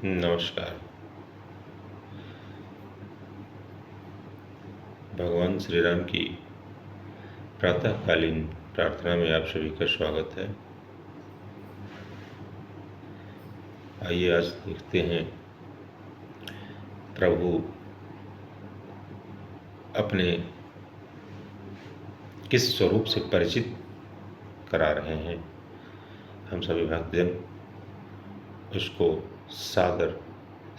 नमस्कार। भगवान श्री राम की प्रातःकालीन प्रार्थना में आप सभी का स्वागत है। आइए आज देखते हैं प्रभु अपने किस स्वरूप से परिचित करा रहे हैं। हम सभी भक्तजन उसको सादर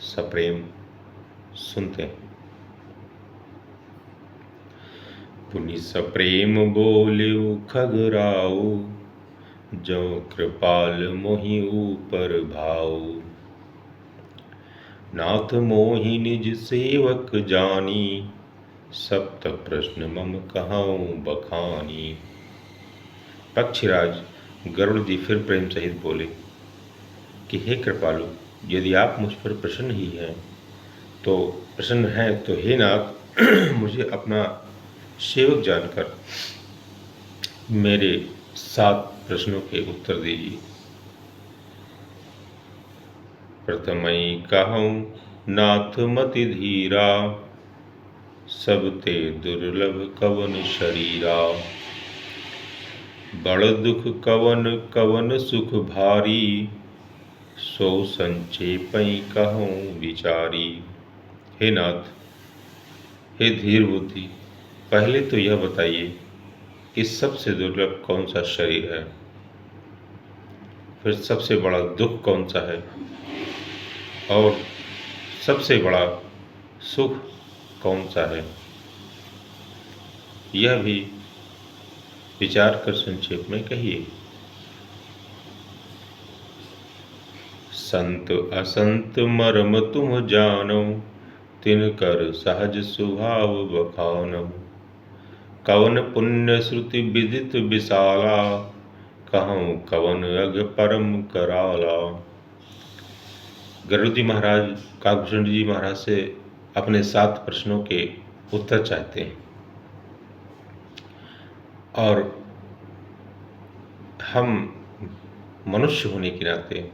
सप्रेम सुनते हैं। पुनि सप्रेम बोलियो खगराओ, जो कृपाल मोहि ऊपर भाऊ। नाथ मोहि निज सेवक जानी, सप्त प्रश्न मम कहाऊं बखानी। पक्षीराज गरुड़ जी फिर प्रेम सहित बोले कि हे कृपालु, यदि आप मुझ पर प्रसन्न ही हैं तो हे नाथ मुझे अपना सेवक जानकर मेरे 7 प्रश्नों के उत्तर दीजिए। प्रथमई कहूँ नाथ मति धीरा, सब ते दुर्लभ कवन शरीरा। बड़ दुख कवन कवन सुख भारी, सो संचेपई कहूँ विचारी। हे नाथ, हे धीर बुद्धि, पहले तो यह बताइए कि सबसे दुर्लभ कौन सा शरीर है, फिर सबसे बड़ा दुख कौन सा है और सबसे बड़ा सुख कौन सा है, यह भी विचार कर संक्षेप में कहिए। संत असंत मर्म तुम जानो, तिनकर सहज स्वभाव बखानो। कवन पुण्य श्रुति विदित विशाला, कहूँ कवन अग परम कराला। गरुड़ जी महाराज काकभूषण जी महाराज से अपने 7 प्रश्नों के उत्तर चाहते हैं और हम मनुष्य होने के नाते,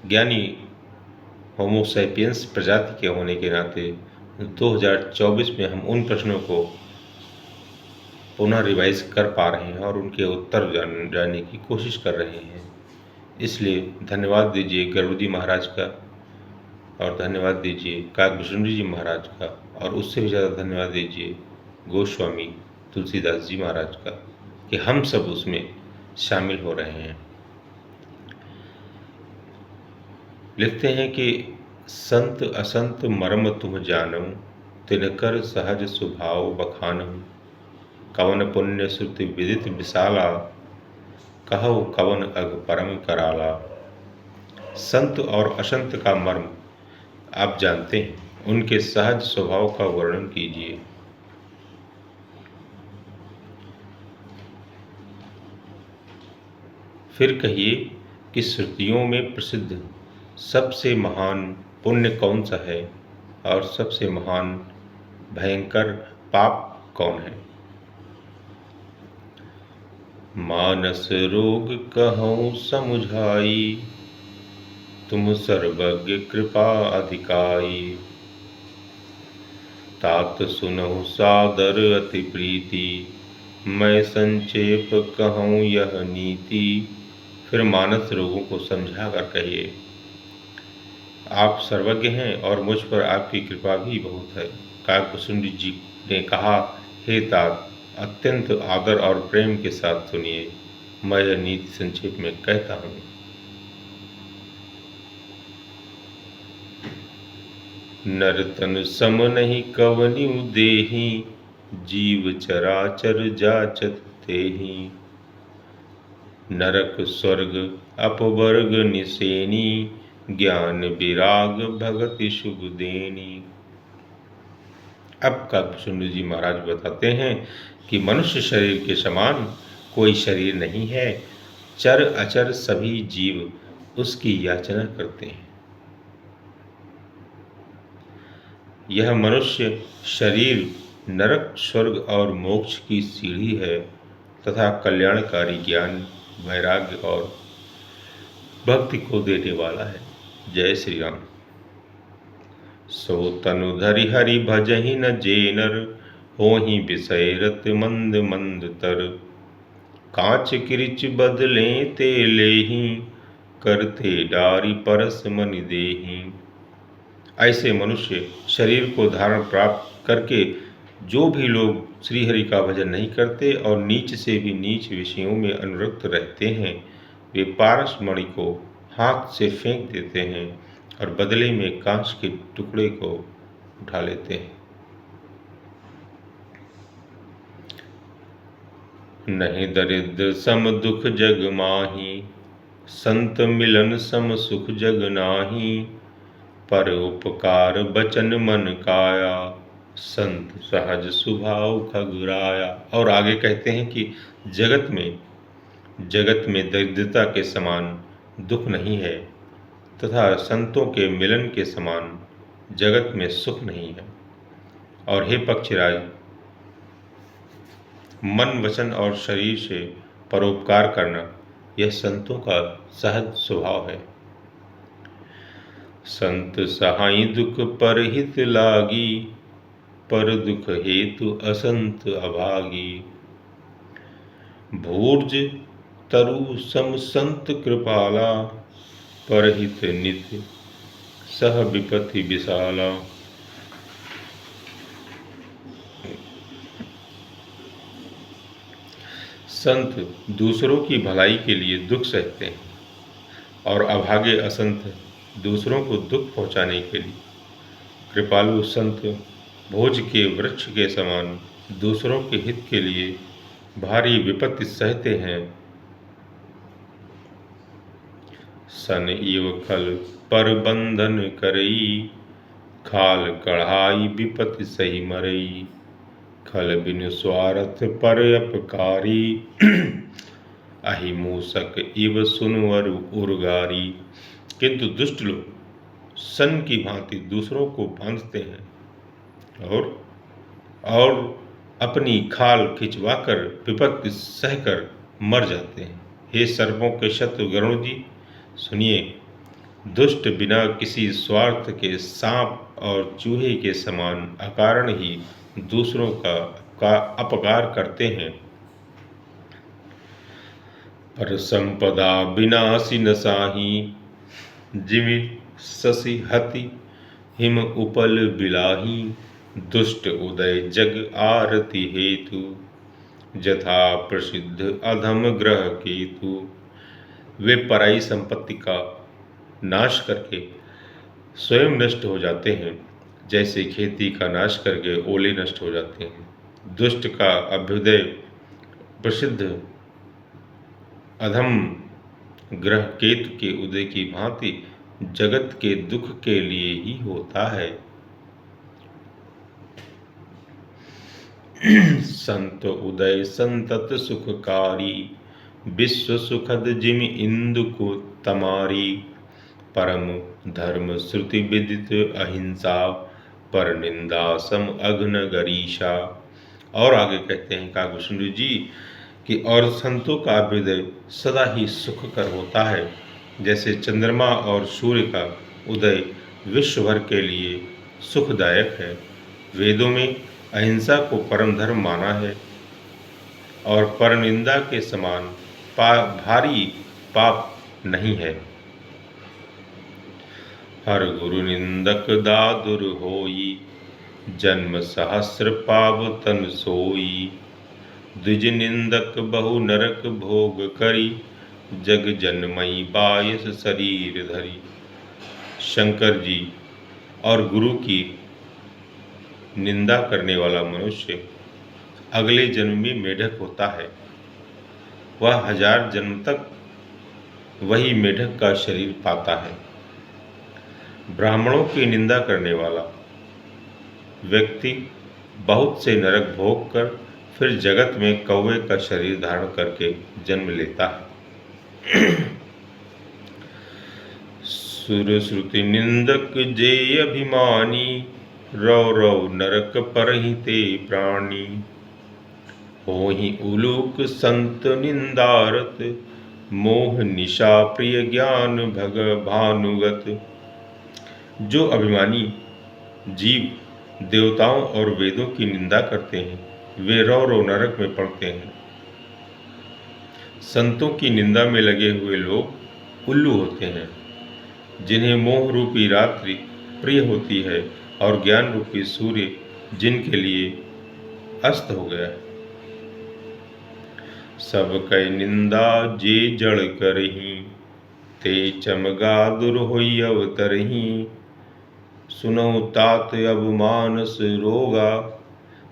ज्ञानी होमो सैपियंस प्रजाति के होने के नाते 2024 में हम उन प्रश्नों को पुनः रिवाइज कर पा रहे हैं और उनके उत्तर जानने की कोशिश कर रहे हैं। इसलिए धन्यवाद दीजिए गरुड़ जी महाराज का और धन्यवाद दीजिए काकभूषण जी महाराज का और उससे भी ज़्यादा धन्यवाद दीजिए गोस्वामी तुलसीदास जी महाराज का कि हम सब उसमें शामिल हो रहे हैं। लिखते हैं कि संत असंत मर्म तुम जानम, तिनकर सहज स्वभाव बखानम। कवन पुण्य श्रुति विदित विशाला, कहो कवन अग परम कराला। संत और असंत का मर्म आप जानते हैं, उनके सहज स्वभाव का वर्णन कीजिए। फिर कहिए कि श्रुतियों में प्रसिद्ध सबसे महान पुण्य कौन सा है और सबसे महान भयंकर पाप कौन है। मानस रोग कहूँ समुझाई, तुम सर्वज्ञ कृपा अधिकाई। तात सुनहु सादर अति प्रीति, मैं संक्षेप कहूँ यह नीति। फिर मानस रोगों को समझा कर कहिए, आप सर्वज्ञ हैं और मुझ पर आपकी कृपा भी बहुत है। काकभूषण जी ने कहा, हे तात, अत्यंत आदर और प्रेम के साथ सुनिए, मैं यह नीति संक्षेप में कहता हूँ। नरतन सम नहीं कवनिउ देहि, जीव चराचर जाचत तेहि। नरक स्वर्ग अपवर्ग निसेनी, ज्ञान विराग भगति शुभ देनी। अब काकभूषण जी महाराज बताते हैं कि मनुष्य शरीर के समान कोई शरीर नहीं है। चर अचर सभी जीव उसकी याचना करते हैं। यह मनुष्य शरीर नरक स्वर्ग और मोक्ष की सीढ़ी है तथा कल्याणकारी ज्ञान वैराग्य और भक्ति को देने वाला है। जय श्री राम। सो तनु धरि हरि भजहि न जेनर, होहि विषय रत मंद मंद तर। कांच किरिच बदले ते लेहि, करते डारी परस मनि देहि। ऐसे मनुष्य शरीर को धारण प्राप्त करके जो भी लोग श्रीहरि का भजन नहीं करते और नीच से भी नीच विषयों में अनुरक्त रहते हैं, वे पारस मणि को हाथ से फेंक देते हैं और बदले में कांच के टुकड़े को उठा लेते हैं। नहीं दरिद्र सम दुख जग माही, संत मिलन सम सुख जग नाही। पर उपकार बचन मन काया, संत सहज स्वभाव खगराया। और आगे कहते हैं कि जगत में दरिद्रता के समान दुख नहीं है, तथा संतों के मिलन के समान जगत में सुख नहीं है। और हे पक्षीराज, मन वचन और शरीर से परोपकार करना यह संतों का सहज स्वभाव है। संत सहाय दुख पर हित लागी, पर दुख हेतु असंत अभागी। भूर्ज तरु सम संत कृपाला, पर हित नित्य सह विपत्ति विशाला। संत दूसरों की भलाई के लिए दुख सहते हैं और अभागे असंत दूसरों को दुख पहुंचाने के लिए। कृपालु संत भोज के वृक्ष के समान दूसरों के हित के लिए भारी विपत्ति सहते हैं। सन इव खल पर बंधन करई, खाल कढ़ाई विपत्ति सही मरई। खल बिनु स्वार्थ पर अपकारी, अहि मूसक इव सुनवर उर्गारी। किंतु दुष्ट लोग सन की भांति दूसरों को बांधते हैं और अपनी खाल खिंचवाकर विपत्ति सहकर मर जाते हैं। हे सर्पों के शत्रु गरुण जी, सुनिए, दुष्ट बिना किसी स्वार्थ के सांप और चूहे के समान अकारण ही दूसरों का अपकार करते हैं। पर संपदा विनाशी न साही, जिमि शशि हति हिम उपल बिलाही। दुष्ट उदय जग आरती हेतु, जथा प्रसिद्ध अधम ग्रह केतु। वे पराई संपत्ति का नाश करके स्वयं नष्ट हो जाते हैं, जैसे खेती का नाश करके ओले नष्ट हो जाते हैं। दुष्ट का अभ्युदय प्रसिद्ध अधम ग्रह केतु के उदय की भांति जगत के दुख के लिए ही होता है। संत उदय संतत सुखकारी, विश्व सुखद जिमि इंदु को तमारी। परम धर्म श्रुति विदित अहिंसा, पर निंदा सम अघ्न गरीशा। और आगे कहते हैं काकभूषण जी कि और संतों का अभ्युदय सदा ही सुखकर होता है, जैसे चंद्रमा और सूर्य का उदय विश्व भर के लिए सुखदायक है। वेदों में अहिंसा को परम धर्म माना है और परनिंदा के समान भारी पाप नहीं है। हर गुरु निंदक दादुर होई, जन्म सहस्र पाव तन सोई। द्विज निंदक बहु नरक भोग करी, जग जन्मई बायस शरीर धरी। शंकर जी, और गुरु की निंदा करने वाला मनुष्य अगले जन्म में मेढक होता है। वह 1000 जन्म तक वही मेढक का शरीर पाता है। ब्राह्मणों की निंदा करने वाला व्यक्ति बहुत से नरक भोग कर फिर जगत में कौवे का शरीर धारण करके जन्म लेता है। सुर श्रुति निंदक जे अभिमानी, रौ रौ नरक परहि ते प्राणी। होहि उलूक संत निंदारत, मोह निशा प्रिय ज्ञान भग भानुगत। जो अभिमानी जीव देवताओं और वेदों की निंदा करते हैं वे रौ रो नरक में पड़ते हैं। संतों की निंदा में लगे हुए लोग उल्लू होते हैं, जिन्हें मोह रूपी रात्रि प्रिय होती है और ज्ञान रूपी सूर्य जिनके लिए अस्त हो गया है। सब कई निंदा जे जड़ करही, ते चमगादुर होई अवतरही। सुनो तात अब मानस रोगा,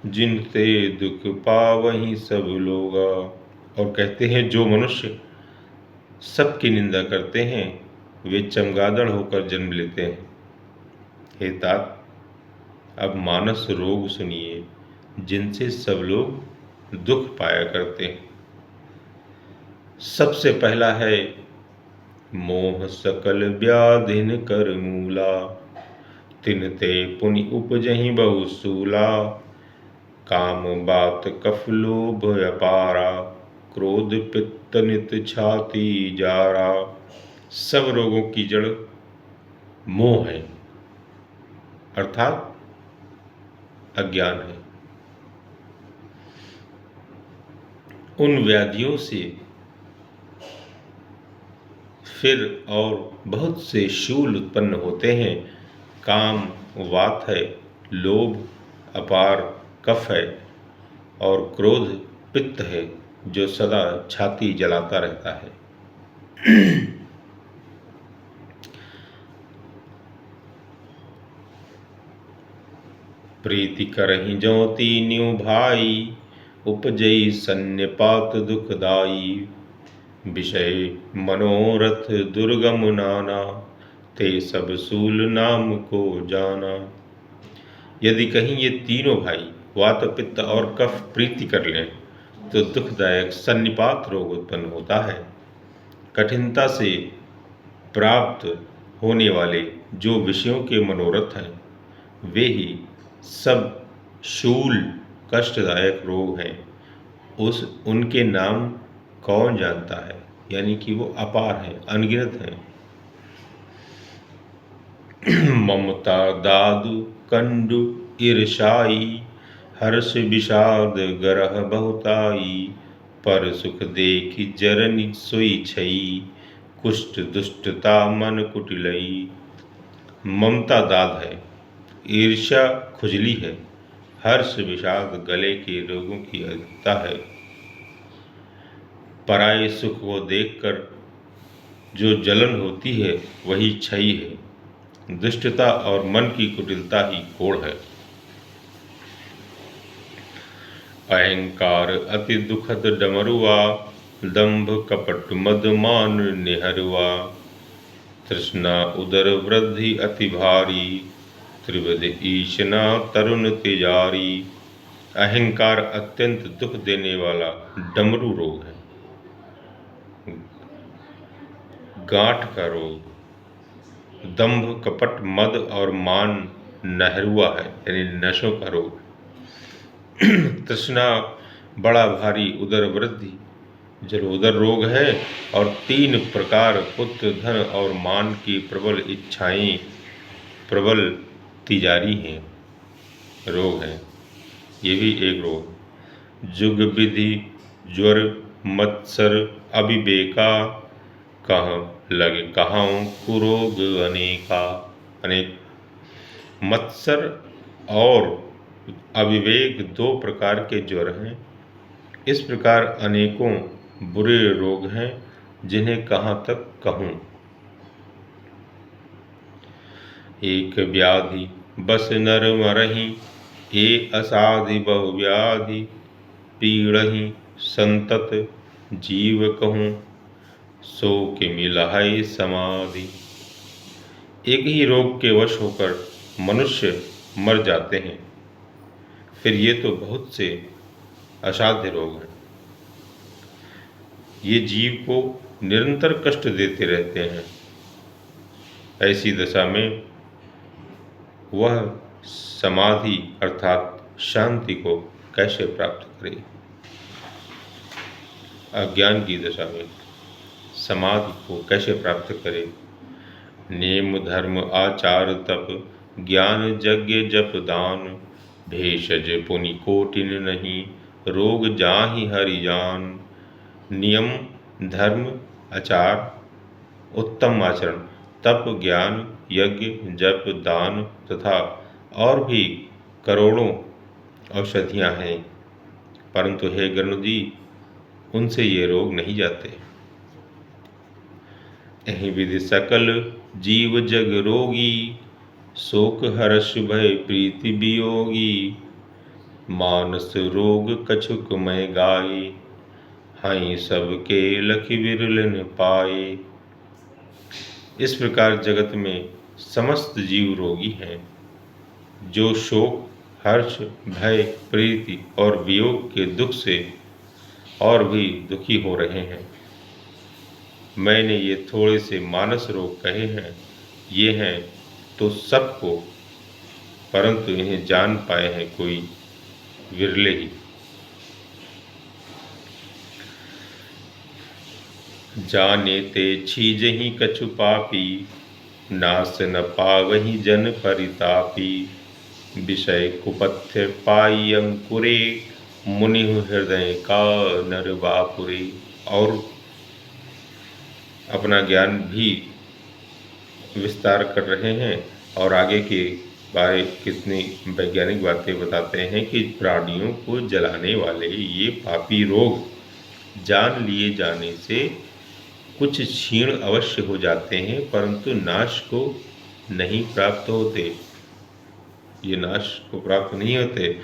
जिनते दुख पावहीं सब लोगा। और कहते हैं जो मनुष्य सबकी निंदा करते हैं वे चमगादड़ होकर जन्म लेते हैं। हे तात, अब मानस रोग सुनिए, जिनसे सब लोग दुख पाया करते हैं। सबसे पहला है मोह सकल व्याधिन कर मूला, तिनते पुनि उपजहि बहुसूला। काम बात कफ लोभ अपारा, क्रोध पित्त नित छाती जारा। सब रोगों की जड़ मोह है, अर्थात अज्ञान है। उन व्याधियों से फिर और बहुत से शूल उत्पन्न होते हैं। काम वात है, लोभ अपार कफ है और क्रोध पित्त है जो सदा छाती जलाता रहता है। प्रीति करहि जौ तीन्यों भाई, उपजई सन्निपात दुखदाई। विषय मनोरथ दुर्गम नाना, ते सब सूल नाम को जाना। यदि कहीं ये तीनों भाई वात पित्त और कफ प्रीति कर लें तो दुखदायक सन्निपात रोग उत्पन्न होता है। कठिनता से प्राप्त होने वाले जो विषयों के मनोरथ हैं वे ही सब शूल कष्टदायक रोग हैं। उनके नाम कौन जानता है, यानी कि वो अपार हैं, अनगिनत हैं। ममता दादु कंडु ईर्षाई, हर्ष विषाद गरह बहुताई। पर सुख देखि जरनि सोई छई, कुष्ठ दुष्टता मन कुटिलई। ममता दाद है, ईर्ष्या खुजली है, हर्ष विषाद गले के रोगों की अधिकता है। पराये सुख को देखकर जो जलन होती है वही क्षयी है। दुष्टता और मन की कुटिलता ही कोढ़ है। अहंकार अति दुखद डमरुआ, दंभ कपट मद मान निहरुआ। तृष्णा उदर वृद्धि अति भारी, त्रिविध ईशना तरुण तिजारी। अहंकार अत्यंत दुख देने वाला डमरू रोग है, गांठ का रोग। दंभ कपट मद और मान नहरुआ है, यानी नशों का रोग। तृष्णा बड़ा भारी उदर वृद्धि जलोदर रोग है। और 3 प्रकार पुत्र धन और मान की प्रबल इच्छाएं प्रबल तिजारी हैं, रोग हैं। ये भी एक रोग। जुग विधि ज्वर मत्सर अविवेका, कह लगे कहाँ कुरोग अनेका। अनेक मत्सर और अविवेक 2 प्रकार के ज्वर हैं। इस प्रकार अनेकों बुरे रोग हैं जिन्हें कहाँ तक कहूँ। एक व्याधि बस नर मरहि, ए असाधि बहु व्याधि। पीड़हि संतत जीव कहूँ, सो के मिलहै समाधि। एक ही रोग के वश होकर मनुष्य मर जाते हैं, फिर ये तो बहुत से असाध्य रोग हैं। ये जीव को निरंतर कष्ट देते रहते हैं। ऐसी दशा में वह समाधि अर्थात शांति को कैसे प्राप्त करे। अज्ञान की दशा में समाधि को कैसे प्राप्त करे। नेम धर्म आचार तप, ज्ञान यज्ञ जप दान। भेषज पुनि कोटिन नहीं, रोग जाहि हरि जान। नियम, धर्म, आचार, उत्तम आचरण, तप, ज्ञान, यज्ञ, जप, दान तथा और भी करोड़ों औषधियाँ हैं, परंतु हे गरुड़ जी, उनसे ये रोग नहीं जाते। यही विधि सकल जीव जग रोगी, शोक हर्ष भय प्रीति वियोगी। मानस रोग कछुक मैं गाये, हाई सबके लखि विरलन पाए। इस प्रकार जगत में समस्त जीव रोगी हैं, जो शोक, हर्ष, भय, प्रीति और वियोग के दुख से और भी दुखी हो रहे हैं। मैंने ये थोड़े से मानस रोग कहे हैं, ये हैं तो सबको, परंतु इन्हें जान पाए हैं कोई विरले ही। जाने ते छीजहि कछु पापी, नास न पावहि जन परितापी। विषय कुपथ्य पाई अंकुरे, मुनि हृदय का नर बापुरे। और अपना ज्ञान भी विस्तार कर रहे हैं और आगे के बारे कितनी वैज्ञानिक बातें बताते हैं कि प्राणियों को जलाने वाले ये पापी रोग जान लिए जाने से कुछ क्षीण अवश्य हो जाते हैं, परंतु नाश को नहीं प्राप्त होते। ये नाश को प्राप्त नहीं होते।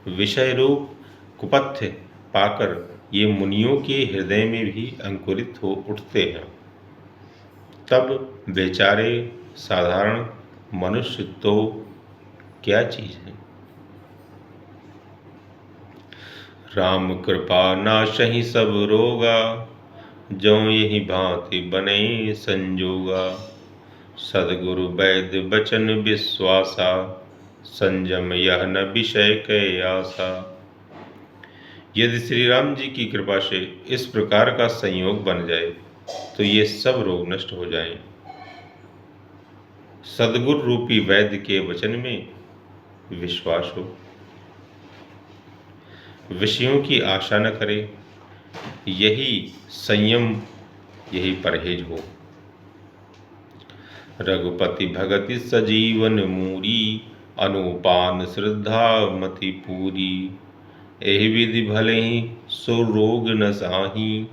विषय रूप कुपथ्य पाकर ये मुनियों के हृदय में भी अंकुरित हो उठते हैं। तब बेचारे साधारण मनुष्य तो क्या चीज है। राम कृपा नाशहि सब रोगा, जो यही भांति बने संजोगा। सदगुरु वैद्य बचन विश्वासा, संयम यह न विषय कै आशा। यदि श्री राम जी की कृपा से इस प्रकार का संयोग बन जाए तो ये सब रोग नष्ट हो जाएं। सदगुरु रूपी वैद्य के वचन में विश्वास हो, विषयों की आशा न करे, यही संयम, यही परहेज हो। रघुपति भगति सजीवन मूरी, अनुपान श्रद्धा मति पूरी। एहि विधि भले ही सो रोग न साही,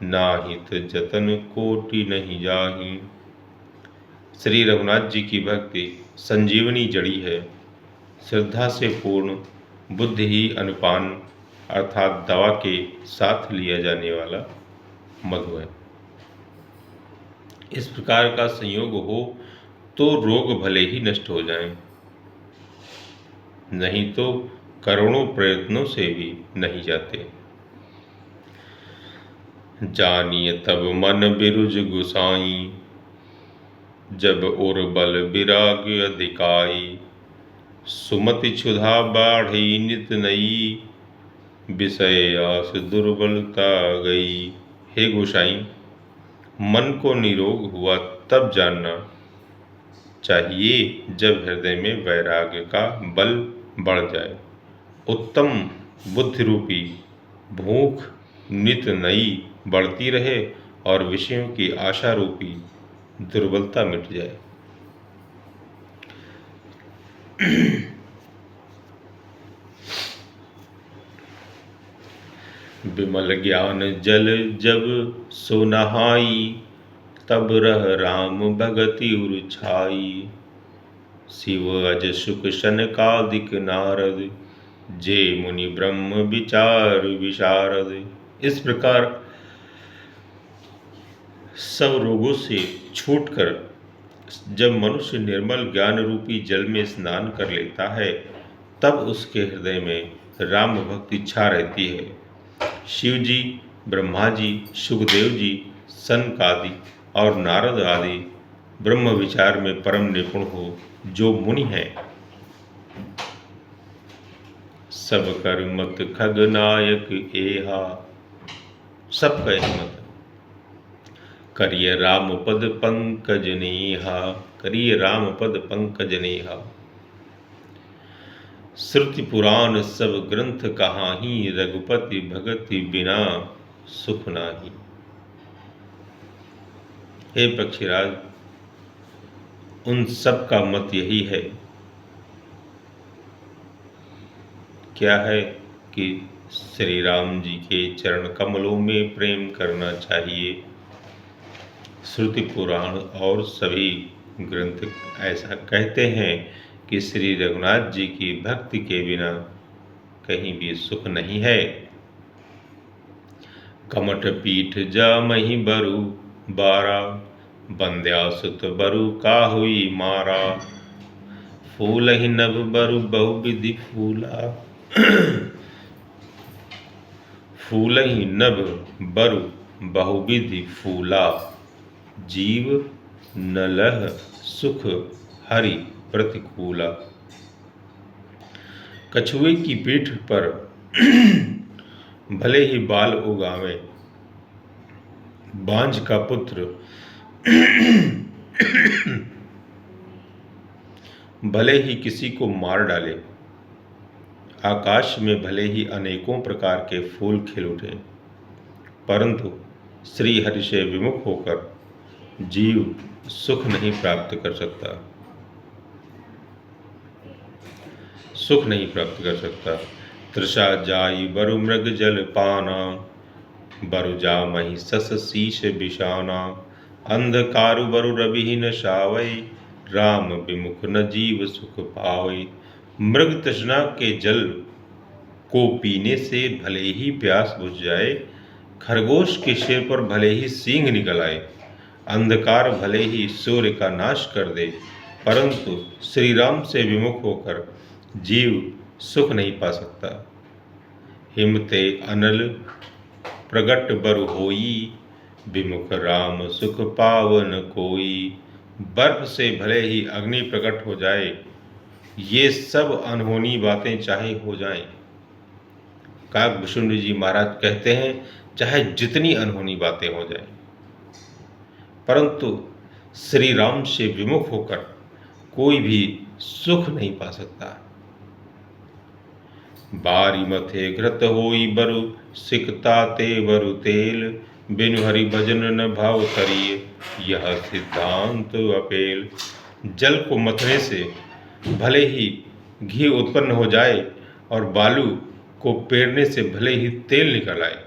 नाहित जतन कोटि नहीं जाही। श्री रघुनाथ जी की भक्ति संजीवनी जड़ी है। श्रद्धा से पूर्ण बुद्धि ही अनुपान अर्थात दवा के साथ लिया जाने वाला मधु है। इस प्रकार का संयोग हो तो रोग भले ही नष्ट हो जाएं, नहीं तो करोड़ों प्रयत्नों से भी नहीं जाते। जानिए तब मन बिरुज गुसाई, जब और बल विराग अधिकाई। सुमति क्षुधा बाढ़ी नित नई, विषय आस दुर्बलता गई। हे गोसाई, मन को निरोग हुआ तब जानना चाहिए जब हृदय में वैराग्य का बल बढ़ जाए। उत्तम बुद्धि रूपी भूख नित नई बढ़ती रहे और विषयों की आशा रूपी दुर्बलता मिट जाए। विमल ज्ञान जल जब सो नहाई, तब रह राम भगति उर छाई। शिव अज सुख सनकादिक नारद, जे मुनि ब्रह्म विचार विशारद। इस प्रकार सब रोगों से छूटकर जब मनुष्य निर्मल ज्ञान रूपी जल में स्नान कर लेता है, तब उसके हृदय में राम भक्ति छा रहती है। शिव जी, ब्रह्मा जी, सुखदेव जी, सनक आदि और नारद आदि ब्रह्म विचार में परम निपुण हो जो मुनि हैं, सब कर मत खगनायक एहा। सबका एक मत, करिय राम पद पंकज नेहा, करिय राम पद पंकज नेहा। श्रुति पुराण सब ग्रंथ कहाही, रघुपति भगति बिना सुख नाही। हे पक्षीराज, उन सब का मत यही है, क्या है कि श्री राम जी के चरण कमलों में प्रेम करना चाहिए। श्रुति पुराण और सभी ग्रंथ ऐसा कहते हैं कि श्री रघुनाथ जी की भक्ति के बिना कहीं भी सुख नहीं है। कमठ पीठ जामहि बरु बारा, बंध्यासुत बरु काहुई मारा। फूलहि नभ बरु बहुविधि फूला, फूलहि नभ बरु बहुविधि फूला। जीव न लह सुख हरि प्रतिकूला। कछुए की पीठ पर भले ही बाल उगावे, बांझ का पुत्र भले ही किसी को मार डाले, आकाश में भले ही अनेकों प्रकार के फूल खिल उठे, परंतु श्री हरि से विमुख होकर जीव सुख नहीं प्राप्त कर सकता, सुख नहीं प्राप्त कर सकता। तृषा जाई बरु मृग जल पाना, बरु जामहि सस शीश बिशाना। अंधकारु बरु रवि न शावै, राम विमुख न जीव सुख पावै। मृग तृष्णा के जल को पीने से भले ही प्यास बुझ जाए, खरगोश के सिर पर भले ही सींग निकल आए, अंधकार भले ही सूर्य का नाश कर दे, परंतु श्री राम से विमुख होकर जीव सुख नहीं पा सकता। हिमते अनल प्रगट बरु होई, विमुख राम सुख पावन कोई। बर्फ से भले ही अग्नि प्रकट हो जाए, ये सब अनहोनी बातें चाहे हो जाएं। काकभूषुंड जी महाराज कहते हैं चाहे जितनी अनहोनी बातें हो जाएं, परंतु श्री राम से विमुख होकर कोई भी सुख नहीं पा सकता। बारी मथे घृत होई बरु सिकता ते बरु तेल, बिनु हरि भजन न भाव तरिए, यह सिद्धांत अपेल। जल को मथने से भले ही घी उत्पन्न हो जाए और बालू को पेरने से भले ही तेल निकल आए,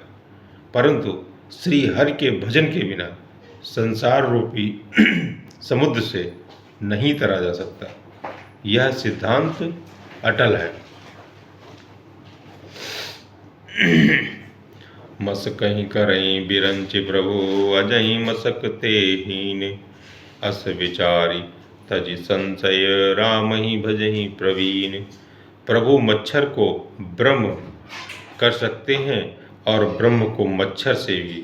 परंतु श्री हरि के भजन के बिना संसार रूपी समुद्र से नहीं तरा जा सकता। यह सिद्धांत अटल है। मस कहीं करें बिरंच प्रभु, अजहि मसकते हीन। अस विचारी तजि संशय, राम ही भजहि प्रवीण। प्रभु मच्छर को ब्रह्म कर सकते हैं और ब्रह्म को मच्छर से भी,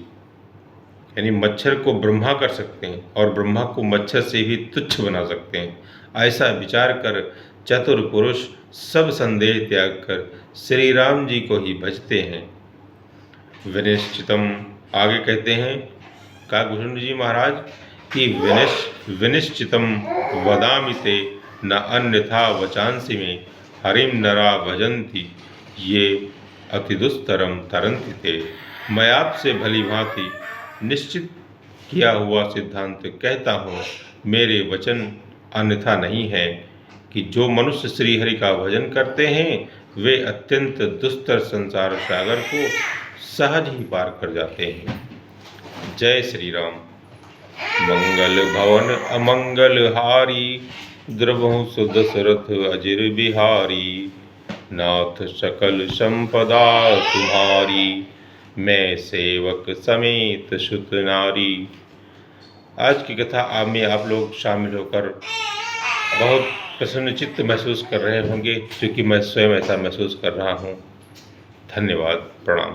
यानी मच्छर को ब्रह्मा कर सकते हैं और ब्रह्मा को मच्छर से भी तुच्छ बना सकते हैं। ऐसा विचार कर चतुर पुरुष सब संदेह त्याग कर श्री राम जी को ही भजते हैं। विनिश्चितम, आगे कहते हैं काकभूषुंड जी महाराज कि विनिश्चितम वदामि ते, न अन्यथा वचांसि में। हरिम नरा भजन्ति ये अति दुस्तरम तरन्ति ते। मैं आपसे भली भांति निश्चित किया हुआ सिद्धांत कहता हूँ, मेरे वचन अन्यथा नहीं है कि जो मनुष्य श्री हरि का भजन करते हैं वे अत्यंत दुस्तर संसार सागर को सहज ही पार कर जाते हैं। जय श्री राम। मंगल भवन अमंगल हारी, द्रवहु सुदशरथ अजिर बिहारी। नाथ सकल संपदा तुम्हारी, मैं सेवक समेत सुत नारी। आज की कथा में आप लोग शामिल होकर बहुत प्रसन्नचित्त महसूस कर रहे होंगे, क्योंकि मैं स्वयं ऐसा महसूस कर रहा हूँ। धन्यवाद, प्रणाम।